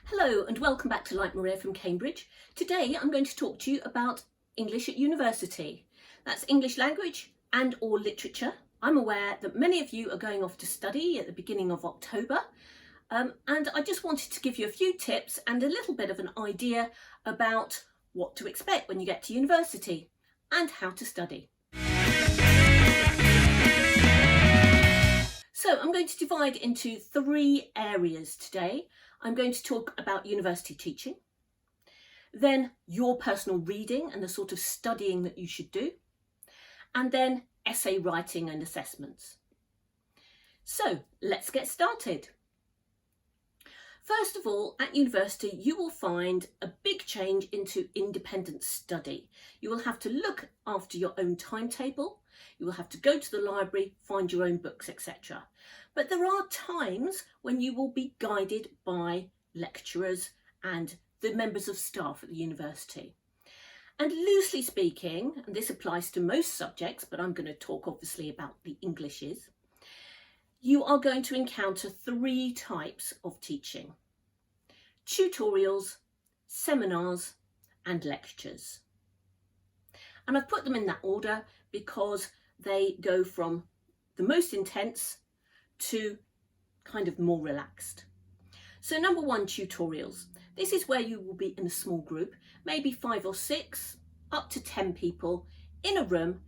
Hello and welcome back to Like Maria from Cambridge. Today I'm going to talk to you about English at university. That's English language and or literature. I'm aware that many of you are going off to study at the beginning of October and I just wanted to give you a few tips and a little bit of an idea about what to expect when you get to university and how to study. So I'm going to divide into three areas today. I'm going to talk about university teaching, then your personal reading and the sort of studying that you should do, and then essay writing and assessments. So let's get started. First of all, at university, you will find a big change into independent study. You will have to look after your own timetable. You will have to go to the library, find your own books, etc. But there are times when you will be guided by lecturers and the members of staff at the university. And loosely speaking, and this applies to most subjects, but I'm going to talk obviously about the Englishes, you are going to encounter three types of teaching: tutorials, seminars, and lectures. And I've put them in that order because they go from the most intense to kind of more relaxed. So number one, tutorials. This is where you will be in a small group, maybe 5 or 6, up to 10 people in a room,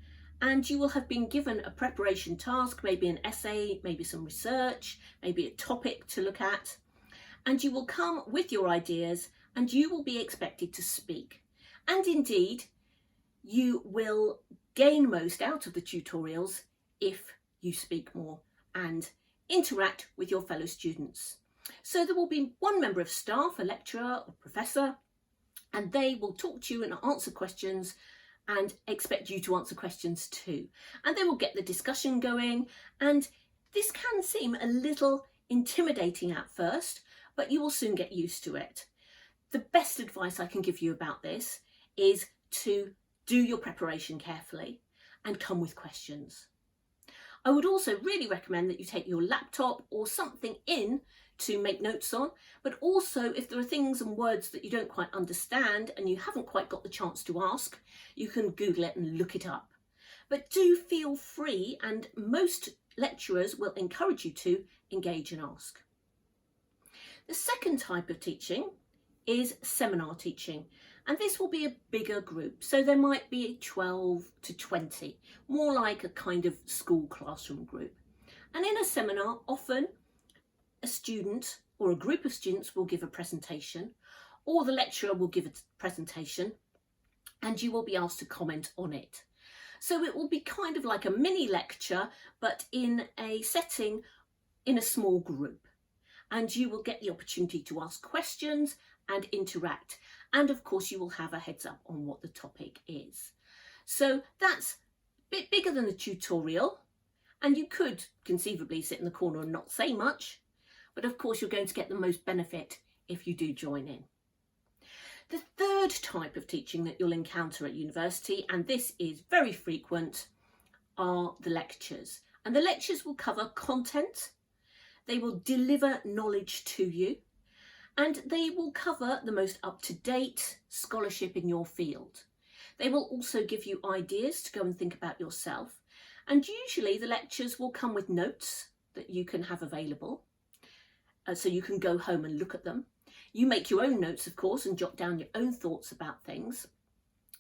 and you will have been given a preparation task, maybe an essay, maybe some research, maybe a topic to look at, and you will come with your ideas and you will be expected to speak. And indeed, you will gain most out of the tutorials if you speak more and interact with your fellow students. So there will be one member of staff, a lecturer or professor, and they will talk to you and answer questions and expect you to answer questions too. And they will get the discussion going, and this can seem a little intimidating at first, but you will soon get used to it. The best advice I can give you about this is to do your preparation carefully and come with questions. I would also really recommend that you take your laptop or something in to make notes on, but also if there are things and words that you don't quite understand and you haven't quite got the chance to ask, you can Google it and look it up. But do feel free, and most lecturers will encourage you to engage and ask. The second type of teaching is seminar teaching, and this will be a bigger group, so there might be 12 to 20, more like a kind of school classroom group. And in a seminar, often a student or a group of students will give a presentation, or the lecturer will give a presentation, and you will be asked to comment on it. So it will be kind of like a mini lecture, but in a setting in a small group. And you will get the opportunity to ask questions and interact. And of course, you will have a heads up on what the topic is. So that's a bit bigger than the tutorial. And you could conceivably sit in the corner and not say much. But of course, you're going to get the most benefit if you do join in. The third type of teaching that you'll encounter at university, and this is very frequent, are the lectures. And the lectures will cover content. They will deliver knowledge to you, and they will cover the most up-to-date scholarship in your field. They will also give you ideas to go and think about yourself, and usually the lectures will come with notes that you can have available, so you can go home and look at them. You make your own notes, of course, and jot down your own thoughts about things,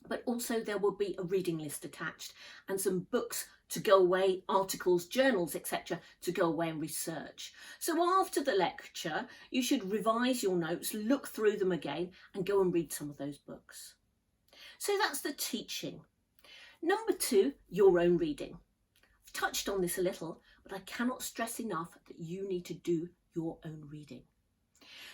but also there will be a reading list attached and some books to go away, articles, journals, etc., to go away and research. So after the lecture, you should revise your notes, look through them again, and go and read some of those books. So that's the teaching. Number 2, your own reading. I've touched on this a little, but I cannot stress enough that you need to do your own reading.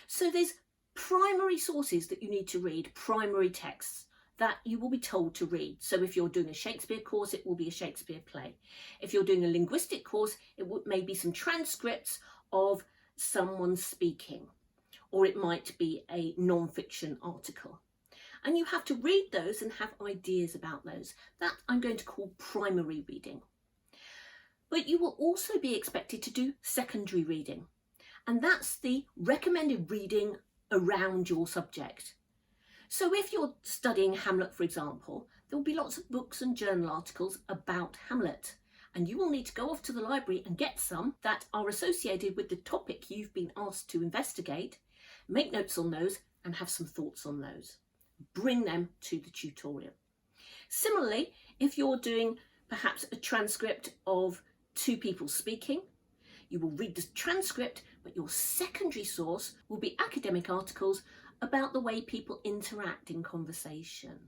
So there's primary sources that you need to read, primary texts that you will be told to read. So if you're doing a Shakespeare course, it will be a Shakespeare play. If you're doing a linguistic course, it may be some transcripts of someone speaking, or it might be a non-fiction article. And you have to read those and have ideas about those. That I'm going to call primary reading. But you will also be expected to do secondary reading. And that's the recommended reading around your subject. So if you're studying Hamlet, for example, there will be lots of books and journal articles about Hamlet, and you will need to go off to the library and get some that are associated with the topic you've been asked to investigate, make notes on those and have some thoughts on those. Bring them to the tutorial. Similarly, if you're doing perhaps a transcript of two people speaking, you will read the transcript, but your secondary source will be academic articles about the way people interact in conversation.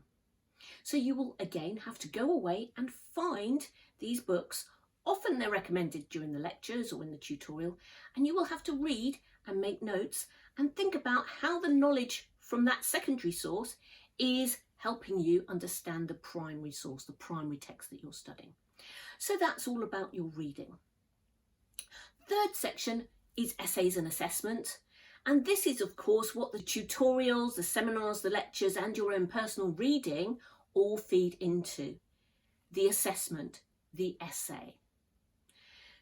So you will again have to go away and find these books. Often they're recommended during the lectures or in the tutorial, and you will have to read and make notes and think about how the knowledge from that secondary source is helping you understand the primary source, the primary text that you're studying. So that's all about your reading. Third section is essays and assessment. And this is, of course, what the tutorials, the seminars, the lectures, and your own personal reading all feed into. The assessment, the essay.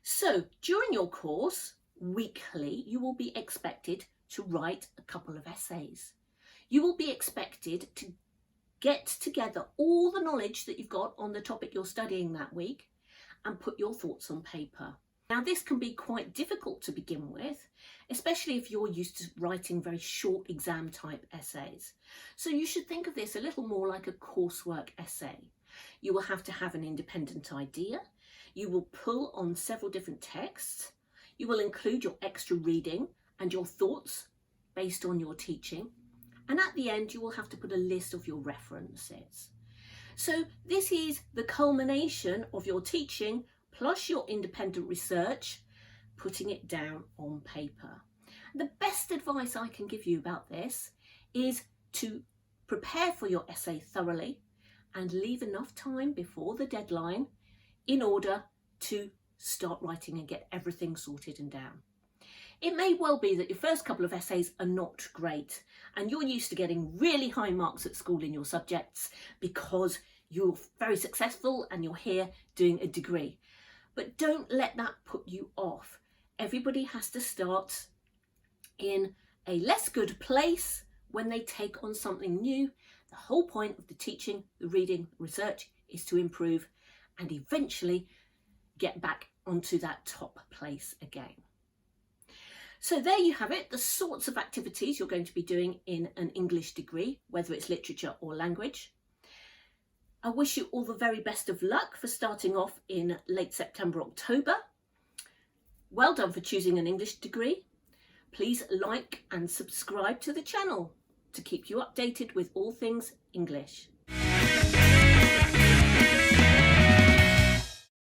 So during your course, weekly, you will be expected to write a couple of essays. You will be expected to get together all the knowledge that you've got on the topic you're studying that week and put your thoughts on paper. Now, this can be quite difficult to begin with, especially if you're used to writing very short exam type essays. So you should think of this a little more like a coursework essay. You will have to have an independent idea. You will pull on several different texts. You will include your extra reading and your thoughts based on your teaching. And at the end, you will have to put a list of your references. So this is the culmination of your teaching plus your independent research, putting it down on paper. The best advice I can give you about this is to prepare for your essay thoroughly and leave enough time before the deadline in order to start writing and get everything sorted and down. It may well be that your first couple of essays are not great and you're used to getting really high marks at school in your subjects because you're very successful and you're here doing a degree. But don't let that put you off. Everybody has to start in a less good place when they take on something new. The whole point of the teaching, the reading, research is to improve and eventually get back onto that top place again. So there you have it, the sorts of activities you're going to be doing in an English degree, whether it's literature or language. I wish you all the very best of luck for starting off in late September, October. Well done for choosing an English degree. Please like and subscribe to the channel to keep you updated with all things English.